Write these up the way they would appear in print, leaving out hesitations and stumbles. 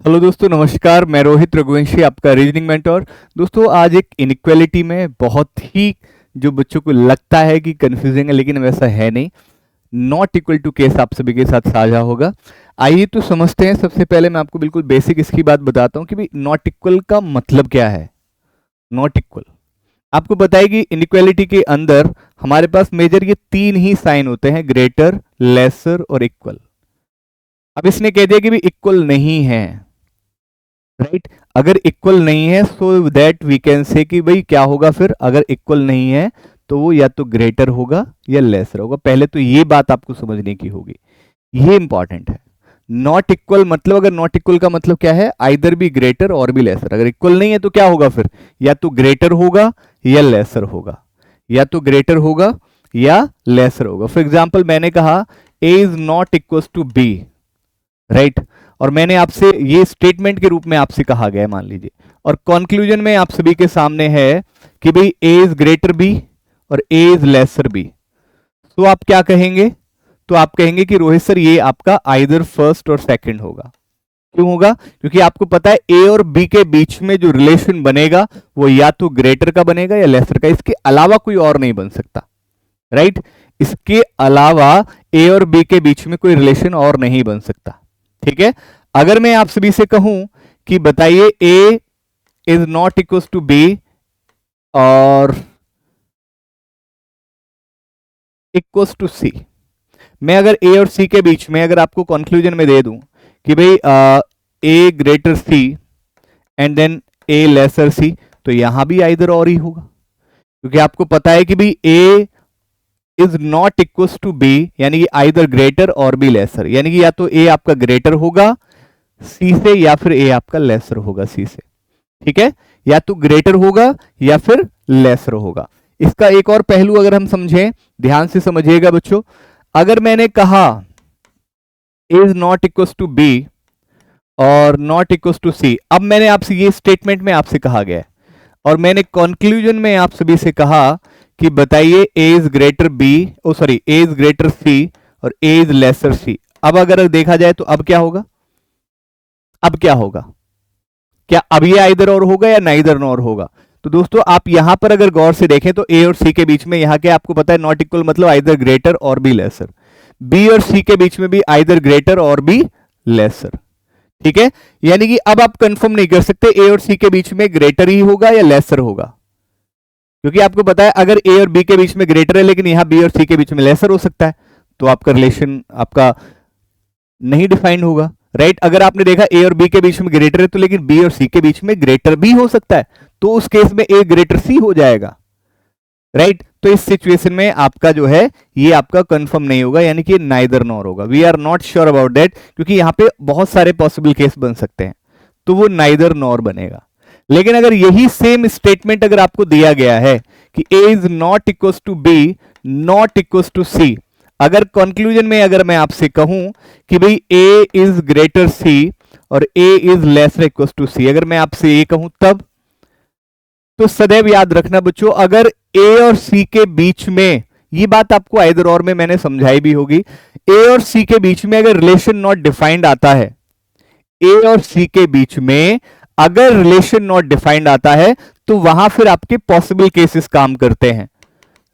Hello दोस्तों, नमस्कार। मैं रोहित रघुवंशी, आपका रीजनिंग मेंटोर। दोस्तों, आज एक इनइक्वालिटी में बहुत ही जो बच्चों को लगता है कि कंफ्यूजिंग है, लेकिन वैसा है नहीं। नॉट इक्वल टू केस आप सभी के साथ साझा होगा। आइए तो समझते हैं। सबसे पहले मैं आपको बिल्कुल बेसिक इसकी बात बताता हूँ कि भाई नॉट इक्वल का मतलब क्या है। नॉट इक्वल आपको बताएगी इनइक्वालिटी के अंदर हमारे पास मेजर ये तीन ही साइन होते हैं, ग्रेटर, लेसर और इक्वल। अब इसने कह दिया कि भाई इक्वल नहीं है, राइट। अगर इक्वल नहीं है सो दैट वी कैन से कि भाई क्या होगा फिर। अगर इक्वल नहीं है तो वो या तो ग्रेटर होगा या लेसर होगा। पहले तो ये बात आपको समझने की होगी, ये इंपॉर्टेंट है। नॉट इक्वल मतलब, अगर नॉट इक्वल का मतलब क्या है, आइदर भी ग्रेटर और भी लेसर। अगर इक्वल नहीं है तो क्या होगा फिर, या तो ग्रेटर होगा या लेसर होगा, या तो ग्रेटर होगा या लेसर होगा। फॉर एग्जाम्पल मैंने कहा A is not equal to B, right. और मैंने आपसे ये स्टेटमेंट के रूप में आपसे कहा गया है, मान लीजिए। और कंक्लूजन में आप सभी के सामने है कि भाई ए इज ग्रेटर बी और ए इज लेसर बी। तो आप क्या कहेंगे, तो आप कहेंगे कि रोहित सर ये आपका आइदर फर्स्ट और सेकंड होगा। क्यों होगा? क्योंकि आपको पता है ए और बी के बीच में जो रिलेशन बनेगा वो या तो ग्रेटर का बनेगा या लेसर का। इसके अलावा कोई और नहीं बन सकता, राइट। इसके अलावा ए और बी के बीच में कोई रिलेशन और नहीं बन सकता, ठीक है। अगर मैं आप सभी से कहूं कि बताइए A is not equal to B और इक्वल टू सी, मैं अगर ए और सी के बीच में अगर आपको कंक्लूजन में दे दूं कि भाई A greater C and then A lesser C, तो यहां भी आइदर और ही होगा। क्योंकि आपको पता है कि भाई A is not equal to B, यानी कि आइदर ग्रेटर और बी लेसर, यानी कि या तो ए आपका ग्रेटर होगा सी से या फिर ए आपका लेसर होगा सी से, ठीक है। या तो ग्रेटर होगा या फिर लेसर होगा। इसका एक और पहलू अगर हम समझें, ध्यान से समझिएगा बच्चों। अगर मैंने कहा is not equal to B और नॉट इक्वल टू सी, अब मैंने आपसे ये स्टेटमेंट में आपसे कहा गया है और मैंने कंक्लूजन में आप सभी से कहा कि बताइए A is greater B, oh sorry, A is greater C और ए इज लेसर सी। अब अगर देखा जाए तो अब क्या होगा, अब क्या होगा, क्या अब ये आइदर और होगा या नाइदर नॉर होगा? तो दोस्तों आप यहां पर अगर गौर से देखें तो ए और सी के बीच में यहां क्या आपको पता है, नॉट इक्वल मतलब आइदर ग्रेटर और बी लेसर। बी और सी के बीच में भी आइदर ग्रेटर और बी लेसर, ठीक है। यानी कि अब आप कंफर्म नहीं कर सकते ए और सी के बीच में ग्रेटर ही होगा या लेसर होगा, क्योंकि आपको पता है अगर ए और बी के बीच में ग्रेटर है लेकिन यहां बी और सी के बीच में लेसर हो सकता है, तो आपका रिलेशन आपका नहीं डिफाइंड होगा, राइट। अगर आपने देखा ए और बी के बीच में ग्रेटर है तो लेकिन बी और सी के बीच में ग्रेटर भी हो सकता है, तो उस केस में ए ग्रेटर सी हो जाएगा, राइट। तो इस सिचुएशन में आपका जो है ये आपका कंफर्म नहीं होगा, यानी कि नाइदर नॉर होगा। We are not sure about that, क्योंकि यहां पे बहुत सारे पॉसिबल केस बन सकते हैं, तो वो नाइदर नॉर बनेगा। लेकिन अगर यही सेम स्टेटमेंट अगर आपको दिया गया है कि A is not equal to B, not equal to C, अगर कंक्लूजन में अगर मैं आपसे कहूं कि भाई ए इज ग्रेटर सी और A is lesser equal to C, अगर मैं आपसे ये कहूं तब, तो सदैव याद रखना बच्चों, अगर ए और सी के बीच में, ये बात आपको आइदर और में मैंने समझाई भी होगी, ए और सी के बीच में अगर रिलेशन नॉट डिफाइंड आता है, ए और सी के बीच में अगर रिलेशन नॉट डिफाइंड आता है, तो वहां फिर आपके पॉसिबल केसेस काम करते हैं,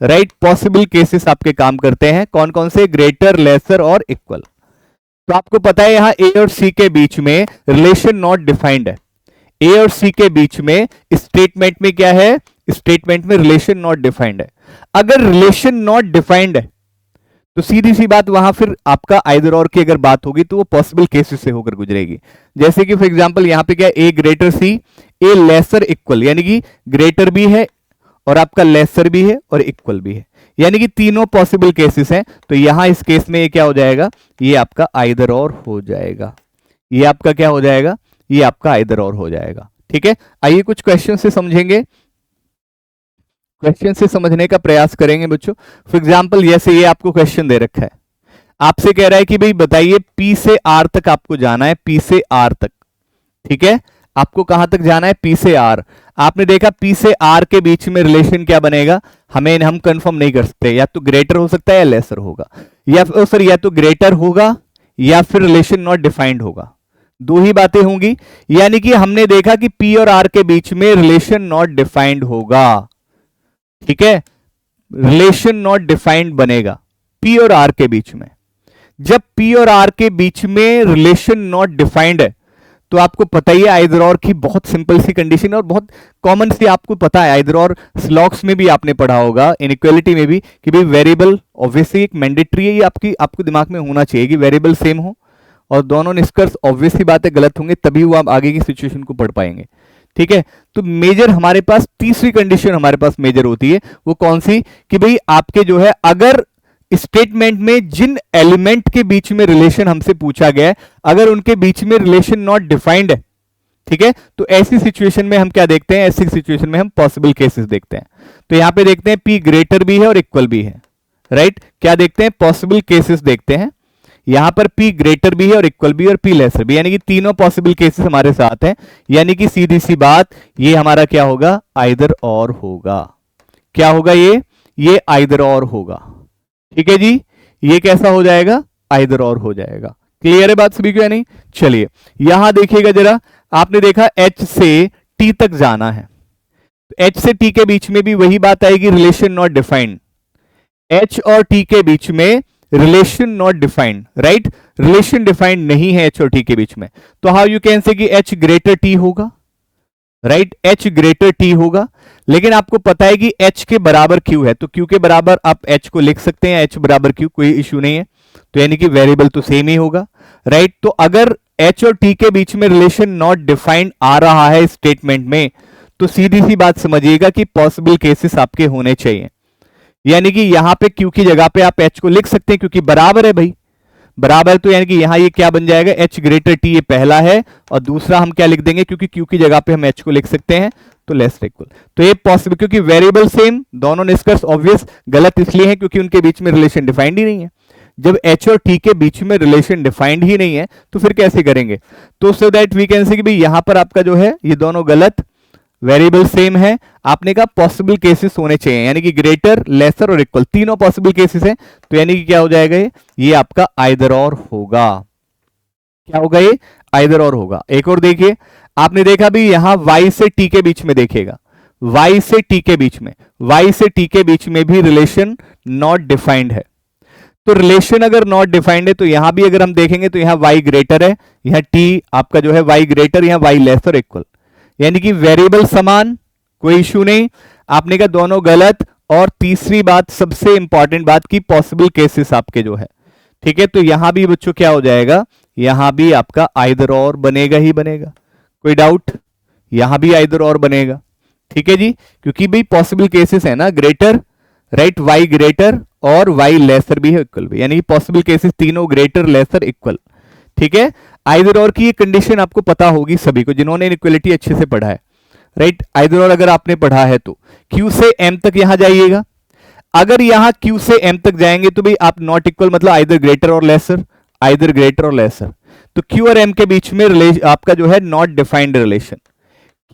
राइट। पॉसिबल केसेस आपके काम करते हैं कौन कौन से, ग्रेटर, लेसर और इक्वल। तो आपको पता है यहां ए और सी के बीच में रिलेशन नॉट डिफाइंड है, ए और सी के बीच में स्टेटमेंट में क्या है, स्टेटमेंट में रिलेशन नॉट डिफाइंड है। अगर रिलेशन नॉट डिफाइंड है तो सीधी सी बात वहां फिर आपका आइदर और की अगर बात होगी तो वो पॉसिबल केसेस से होकर गुजरेगी। जैसे कि फॉर एग्जांपल यहां पे क्या है, A greater C, A lesser equal, यानी कि ग्रेटर भी है और आपका लेसर भी है और इक्वल भी है, यानी कि तीनों पॉसिबल केसेस हैं। तो यहां इस केस में ये क्या हो जाएगा, ये आपका आइदर और हो जाएगा। ये आपका क्या हो जाएगा, ये आपका आइदर और हो जाएगा, ठीक है। आइए कुछ क्वेश्चन से समझेंगे, क्वेश्चन से समझने का प्रयास करेंगे बच्चों। फॉर एग्जाम्पल जैसे ये आपको क्वेश्चन दे रखा है, आपसे कह रहा है कि भाई बताइए पी से आर तक आपको जाना है, पी से आर तक, ठीक है। आपको कहां तक जाना है, पी से आर। आपने देखा पी से आर के बीच में रिलेशन क्या बनेगा, हम कंफर्म नहीं कर सकते, या तो ग्रेटर हो सकता है या लेसर होगा, या सर या तो ग्रेटर होगा या फिर रिलेशन नॉट डिफाइंड होगा। दो ही बातें होंगी, यानी कि हमने देखा कि P और R के बीच में रिलेशन नॉट डिफाइंड होगा, ठीक है, रिलेशन नॉट डिफाइंड बनेगा P और R के बीच में। जब P और R के बीच में रिलेशन नॉट डिफाइंड है तो आपको पता ही है आइदर और की बहुत सिंपल सी कंडीशन और बहुत कॉमन सी, आपको पता है आइदर और स्लॉक्स में भी आपने पढ़ा होगा, इनइक्वालिटी में भी, कि भाई वेरिएबल ऑब्वियसली एक मैंडेटरी है, ये आपको दिमाग में होना चाहिए कि वेरिएबल सेम हो और दोनों निष्कर्ष ऑब्वियसली बातें गलत होंगे, तभी वो आप आगे की सिचुएशन को पढ़ पाएंगे, ठीक है। तो मेजर हमारे पास तीसरी कंडीशन हमारे पास मेजर होती है, वो कौन सी, कि भाई आपके जो है अगर स्टेटमेंट में जिन एलिमेंट के बीच में रिलेशन हमसे पूछा गया है, अगर उनके बीच में रिलेशन नॉट डिफाइंड है, ठीक है, तो ऐसी सिचुएशन में हम क्या देखते हैं, ऐसी सिचुएशन में हम पॉसिबल केसेस देखते हैं। तो यहां पे देखते हैं P ग्रेटर भी है और इक्वल भी है, राइट, क्या देखते हैं, पॉसिबल केसेस देखते हैं। यहां पर P ग्रेटर भी है और इक्वल भी और P लेसर भी, यानी कि तीनों पॉसिबल केसेस हमारे साथ हैं, यानी कि सीधी सी बात ये हमारा क्या होगा, आइदर और होगा। क्या होगा ये आइदर और होगा, ठीक है जी, ये कैसा हो जाएगा, आइदर और हो जाएगा। क्लियर है बात सभी को या नहीं? चलिए यहां देखिएगा जरा, आपने देखा H से T तक जाना है, H से T के बीच में भी वही बात आएगी, रिलेशन नॉट डिफाइंड। H और T के बीच में relation not defined, right, relation defined नहीं है H और T के बीच में, तो हाउ यू कैन से कि H ग्रेटर T होगा, राइट, H ग्रेटर T होगा। लेकिन आपको पता है कि H के बराबर Q है, तो Q के बराबर आप H को लिख सकते हैं, H बराबर Q, कोई इश्यू नहीं है, तो यानी कि वेरिएबल तो सेम ही होगा, राइट। तो अगर H और T के बीच में रिलेशन नॉट डिफाइंड आ रहा है स्टेटमेंट में, तो सीधी सी बात समझिएगा कि पॉसिबल केसेस आपके होने चाहिए, यानी कि यहां पे Q की जगह पे आप H को लिख सकते हैं क्योंकि बराबर है भाई, बराबर, तो यानी कि यहां ये क्या बन जाएगा, H ग्रेटर T, ये पहला है, और दूसरा हम क्या लिख देंगे, क्योंकि Q की जगह पे हम H को लिख सकते हैं, तो लेस इक्वल, तो ये पॉसिबल, क्योंकि वेरिएबल सेम, दोनों निष्कर्ष ऑब्वियस गलत इसलिए है क्योंकि उनके बीच में रिलेशन डिफाइंड ही नहीं है। जब H और T के बीच में रिलेशन डिफाइंड ही नहीं है तो फिर कैसे करेंगे, तो सो दैट वी कैन से कि भाई यहां पर आपका जो है ये दोनों गलत, वेरिएबल सेम है, आपने कहा पॉसिबल केसेस होने चाहिए, यानी कि ग्रेटर, लेसर और इक्वल, तीनों पॉसिबल केसेस हैं, तो यानी कि क्या हो जाएगा, ये आपका आइदर और होगा। क्या होगा, ये आइदर और होगा। एक और देखिए, आपने देखा भी यहां Y से T के बीच में देखिएगा, Y से T के बीच में, Y से T के बीच में भी रिलेशन नॉट डिफाइंड है, तो रिलेशन अगर नॉट डिफाइंड है तो यहां भी अगर हम देखेंगे तो यहां Y ग्रेटर है, यहां T आपका जो है Y ग्रेटर, यहां Y लेसर इक्वल, यानी कि वेरिएबल समान, कोई इश्यू नहीं, आपने कहा दोनों गलत। और तीसरी बात, सबसे इंपॉर्टेंट बात, की पॉसिबल केसेस आपके जो है, ठीक है, तो यहां भी बच्चों क्या हो जाएगा, यहां भी आपका आइदर और बनेगा ही बनेगा, कोई डाउट, यहां भी आइदर और बनेगा, ठीक है जी, क्योंकि भाई पॉसिबल केसेस है ना, ग्रेटर, राइट, Y ग्रेटर और Y लेसर भी है, इक्वल भी, यानी पॉसिबल केसेस तीनों ग्रेटर, लेसर, इक्वल, ठीक है। आइदर और की ये कंडीशन आपको पता होगी सभी को जिन्होंने इनइक्वालिटी अच्छे से पढ़ा है, राइट। आइदर और अगर आपने पढ़ा है तो Q से M तक यहां जाइएगा, अगर यहां Q से M तक जाएंगे तो भाई आप नॉट इक्वल मतलब आइदर ग्रेटर और लेसर, आइदर ग्रेटर और लेसर, तो Q और M के बीच में आपका जो है नॉट डिफाइंड रिलेशन,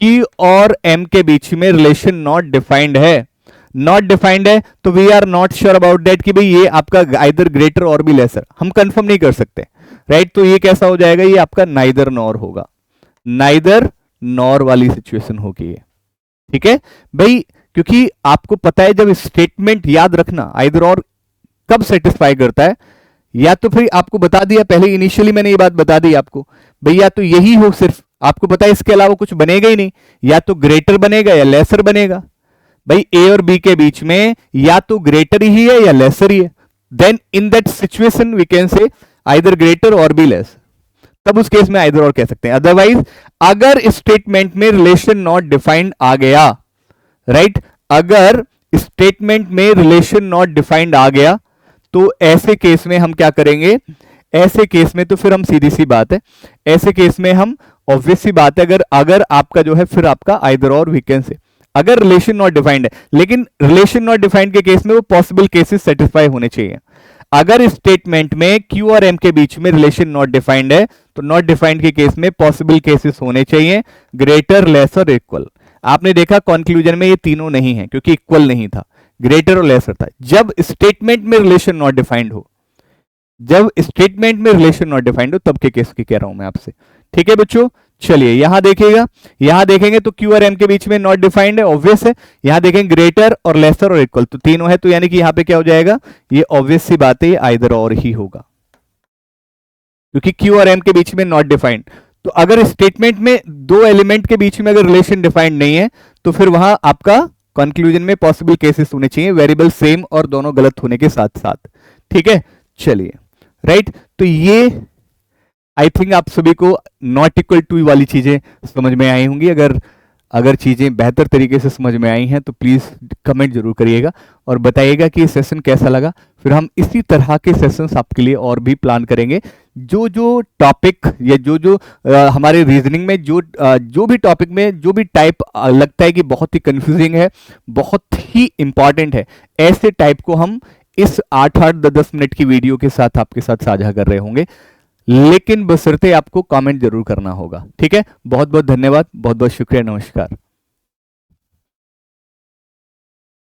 Q और M के बीच में रिलेशन नॉट डिफाइंड है, नॉट डिफाइंड है, तो we are not sure about that कि भाई ये आपका आइदर ग्रेटर और भी लेसर, हम कंफर्म नहीं कर सकते, राइट। तो ये कैसा हो जाएगा, ये आपका नाइदर नॉर होगा, नाइदर नॉर वाली सिचुएशन होगी ये, ठीक है भाई, क्योंकि आपको पता है जब स्टेटमेंट, याद रखना आइदर और कब सेटिस्फाई करता है, या तो फिर आपको बता दिया पहले, इनिशियली मैंने ये बात बता दी आपको, भैया तो यही हो, सिर्फ आपको पता है इसके अलावा कुछ बनेगा ही नहीं, या तो ग्रेटर बनेगा या लेसर बनेगा, भाई ए और बी के बीच में या तो ग्रेटर ही है या लेसर ही है, then in that situation we can say either greater और बी लेस, तब उस केस में आइदर और कह सकते हैं। अदरवाइज अगर स्टेटमेंट में रिलेशन नॉट डिफाइंड आ गया, राइट, अगर स्टेटमेंट में रिलेशन नॉट डिफाइंड आ गया तो ऐसे केस में हम क्या करेंगे, ऐसे केस में तो फिर हम सीधी सी बात है, ऐसे केस में हम ऑब्वियस सी बात है, अगर आपका जो है फिर आपका आइदर और वी कैन से, अगर रिलेशन नॉट डिफाइंड है, लेकिन रिलेशन नॉट डिफाइंड के केस में वो पॉसिबल केसेस सेटिस्फाई होने चाहिए। अगर स्टेटमेंट में Q और M के बीच में रिलेशन नॉट डिफाइंड है तो नॉट डिफाइंड के केस में पॉसिबल केसेस होने चाहिए, ग्रेटर, लेसर, इक्वल। आपने देखा कंक्लूजन में ये तीनों नहीं है क्योंकि इक्वल नहीं था, ग्रेटर और लेसर था। जब स्टेटमेंट में रिलेशन नॉट डिफाइंड हो, जब स्टेटमेंट में रिलेशन नॉट डिफाइंड हो तब के केस की कह रहा हूं मैं आपसे। ठीक है बच्चों, चलिए यहां देखिएगा, यहां देखेंगे तो क्यू और एम के बीच में नॉट डिफाइंड है, ऑब्वियस है। यहां देखेंगे ग्रेटर और लेसर और इक्वल, तो तीनों है, तो यानी कि यहां पे क्या हो जाएगा, ये ऑब्वियस सी बात है, ये आइदर और ही होगा, क्योंकि क्यू और एम के बीच में नॉट डिफाइंड। तो अगर स्टेटमेंट में दो एलिमेंट के बीच में अगर रिलेशन डिफाइंड नहीं है तो फिर वहां आपका कंक्लूजन में पॉसिबल केसेस होने चाहिए वेरिएबल सेम और दोनों गलत होने के साथ साथ। ठीक है, चलिए राइट, तो ये आई थिंक आप सभी को नॉट इक्वल टू वाली चीजें समझ में आई होंगी। अगर अगर चीजें बेहतर तरीके से समझ में आई हैं तो प्लीज कमेंट जरूर करिएगा और बताइएगा कि ये सेशन कैसा लगा। फिर हम इसी तरह के सेशंस आपके लिए और भी प्लान करेंगे। जो जो टॉपिक या जो जो हमारे रीजनिंग में जो भी टॉपिक में जो भी टाइप लगता है कि बहुत ही कंफ्यूजिंग है, बहुत ही इंपॉर्टेंट है, ऐसे टाइप को हम इस 8-10 मिनट की वीडियो के साथ आपके साथ साझा कर रहे होंगे, लेकिन बशर्ते आपको कमेंट जरूर करना होगा। ठीक है, बहुत बहुत धन्यवाद, बहुत बहुत शुक्रिया, नमस्कार।